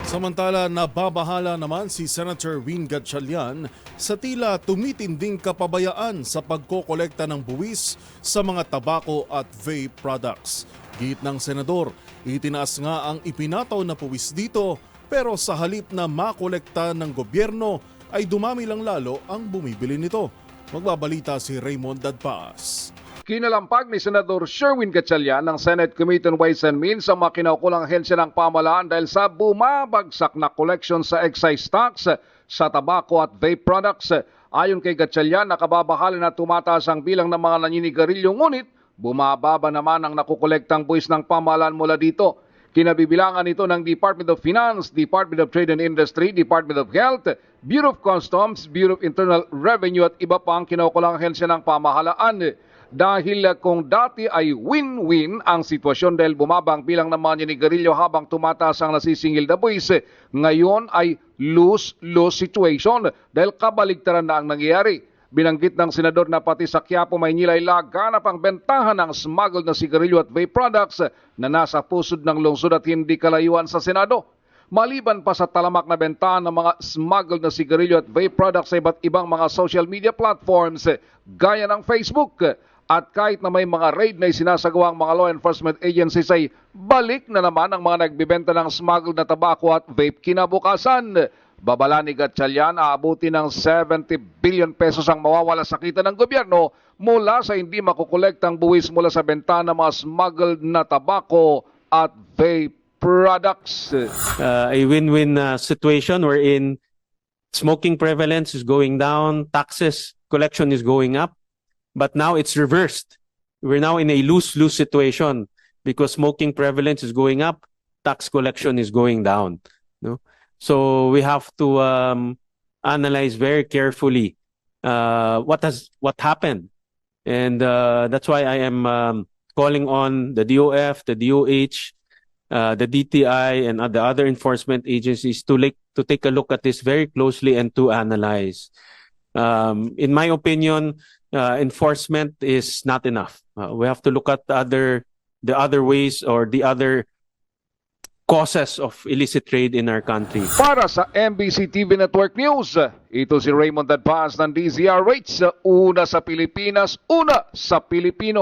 Samantala, nababahala naman si Senator Win Gatchalian sa tila tumitinding kapabayaan sa pagkokolekta ng buwis sa mga tabako at vape products. Git ng senador, itinaas nga ang ipinataw na buwis dito pero sa halip na makolekta ng gobyerno ay dumami lang lalo ang bumibili nito. Magbabalita si Raymond Dadpaas. Kinalampag ni Senador Sherwin Gatchalian ng Senate Committee on Ways and Means ang mga kinaukulang ahensya ng pamahalaan dahil sa bumabagsak na collection sa excise tax sa tabako at vape products. Ayon kay Gatchalian, nakababahala na tumataas ang bilang ng mga naninigarilyo, ngunit bumababa naman ang nakukolektang buwis ng pamahalaan mula dito. Kinabibilangan ito ng Department of Finance, Department of Trade and Industry, Department of Health, Bureau of Customs, Bureau of Internal Revenue at iba pa ang kinaukulang ahensya ng pamahalaan. Dahil kung dati ay win-win ang sitwasyon dahil bumabang bilang ng mga ninigarilyo habang tumataas ang nasisingil na buwis, ngayon ay lose-lose situation dahil kabaligtaran na ang nangyayari. Binanggit ng senador na pati sa Quiapo, Maynila ay laganap ang bentahan ng smuggled na sigarilyo at vape products na nasa pusod ng lungsod at hindi kalayuan sa Senado. Maliban pa sa talamak na bentahan ng mga smuggled na sigarilyo at vape products sa iba't ibang mga social media platforms gaya ng Facebook. At kahit na may mga raid na isinasagawa ang mga law enforcement agencies ay balik na naman ang mga nagbibenta ng smuggled na tabako at vape kinabukasan. Babala ni Gatchalian, aabuti ng 70 billion pesos ang mawawala sa kita ng gobyerno mula sa hindi makukolektang buwis mula sa benta ng mga smuggled na tabako at vape products. A win-win situation wherein smoking prevalence is going down, taxes collection is going up. But now it's reversed. We're now in a lose-lose situation because smoking prevalence is going up, tax collection is going down. No? So we have to analyze very carefully what happened. And that's why I am calling on the DOF, the DOH, the DTI, and the other enforcement agencies to take a look at this very closely and to analyze. In my opinion, enforcement is not enough. We have to look at the other ways or the other causes of illicit trade in our country. Para sa MBC TV Network News, ito si Raymond Dadpaas ng DZRH, una sa Pilipinas, una sa Pilipino.